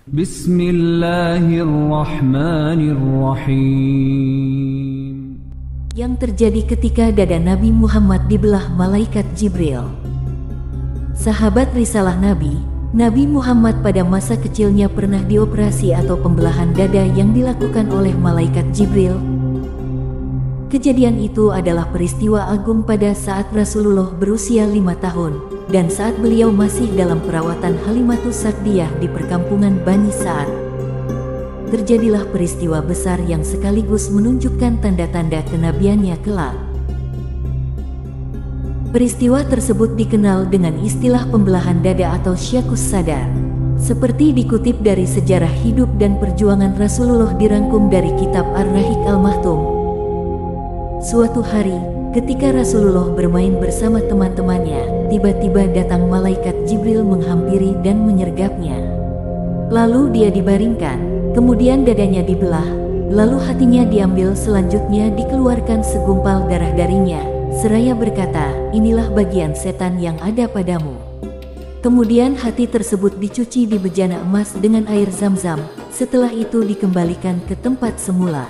Bismillahirrahmanirrahim. Yang terjadi ketika dada Nabi Muhammad dibelah malaikat Jibril. Sahabat risalah Nabi Muhammad pada masa kecilnya pernah dioperasi atau pembelahan dada yang dilakukan oleh malaikat Jibril. Kejadian itu adalah peristiwa agung pada saat Rasulullah berusia 5 tahun dan saat beliau masih dalam perawatan Halimatus Sa'diyah di perkampungan Bani Sa'ad. Terjadilah peristiwa besar yang sekaligus menunjukkan tanda-tanda kenabiannya kelak. Peristiwa tersebut dikenal dengan istilah pembelahan dada atau syakus sadar. Seperti dikutip dari sejarah hidup dan perjuangan Rasulullah dirangkum dari kitab Ar-Rahiq Al-Mahtum. Suatu hari, ketika Rasulullah bermain bersama teman-temannya, tiba-tiba datang malaikat Jibril menghampiri dan menyergapnya. Lalu dia dibaringkan, kemudian dadanya dibelah, lalu hatinya diambil, selanjutnya dikeluarkan segumpal darah darinya, seraya berkata, "Inilah bagian setan yang ada padamu." Kemudian hati tersebut dicuci di bejana emas dengan air zam-zam, setelah itu dikembalikan ke tempat semula.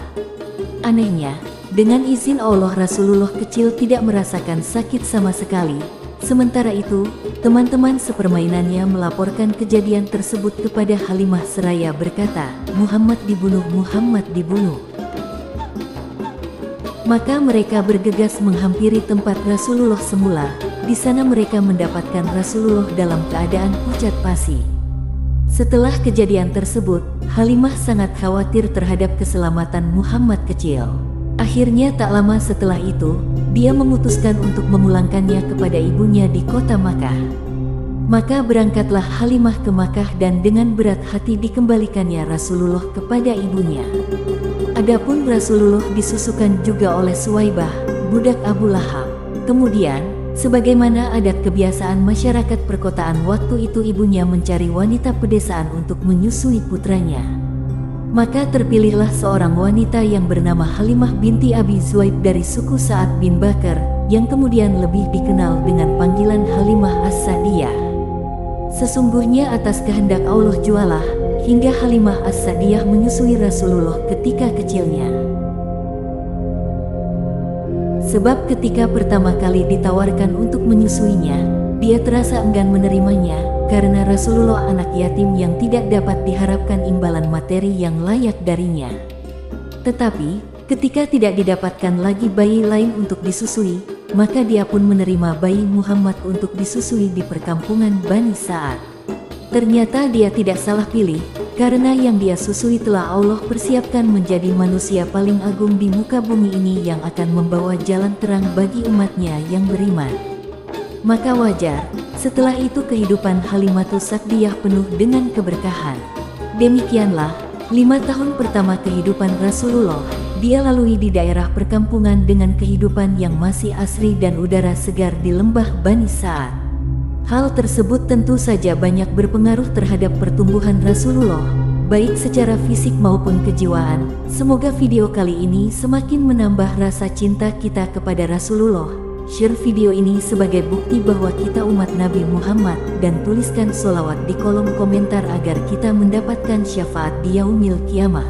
Anehnya, dengan izin Allah Rasulullah kecil tidak merasakan sakit sama sekali. Sementara itu, teman-teman sepermainannya melaporkan kejadian tersebut kepada Halimah seraya berkata, Muhammad dibunuh." Maka mereka bergegas menghampiri tempat Rasulullah semula. Di sana mereka mendapatkan Rasulullah dalam keadaan pucat pasi. Setelah kejadian tersebut, Halimah sangat khawatir terhadap keselamatan Muhammad kecil. Akhirnya tak lama setelah itu, dia memutuskan untuk memulangkannya kepada ibunya di kota Makkah. Maka berangkatlah Halimah ke Makkah dan dengan berat hati dikembalikannya Rasulullah kepada ibunya. Adapun Rasulullah disusukan juga oleh Suwaibah, budak Abu Lahab. Kemudian, sebagaimana adat kebiasaan masyarakat perkotaan waktu itu, ibunya mencari wanita pedesaan untuk menyusui putranya. Maka terpilihlah seorang wanita yang bernama Halimah binti Abi Zuaib dari suku Sa'ad bin Bakar, yang kemudian lebih dikenal dengan panggilan Halimah As-Sa'diyah. Sesungguhnya atas kehendak Allah jualah, hingga Halimah As-Sa'diyah menyusui Rasulullah ketika kecilnya. Sebab ketika pertama kali ditawarkan untuk menyusuinya, dia terasa enggan menerimanya, karena Rasulullah anak yatim yang tidak dapat diharapkan imbalan materi yang layak darinya. Tetapi, ketika tidak didapatkan lagi bayi lain untuk disusui, maka dia pun menerima bayi Muhammad untuk disusui di perkampungan Bani Sa'ad. Ternyata dia tidak salah pilih, karena yang dia susui telah Allah persiapkan menjadi manusia paling agung di muka bumi ini yang akan membawa jalan terang bagi umatnya yang beriman. Maka wajar, setelah itu kehidupan Halimatus Sa'diyah penuh dengan keberkahan. Demikianlah, 5 tahun pertama kehidupan Rasulullah, dia lalui di daerah perkampungan dengan kehidupan yang masih asri dan udara segar di lembah Bani Sa'ad. Hal tersebut tentu saja banyak berpengaruh terhadap pertumbuhan Rasulullah, baik secara fisik maupun kejiwaan. Semoga video kali ini semakin menambah rasa cinta kita kepada Rasulullah. Share video ini sebagai bukti bahwa kita umat Nabi Muhammad dan tuliskan sholawat di kolom komentar agar kita mendapatkan syafaat di yaumil kiamah.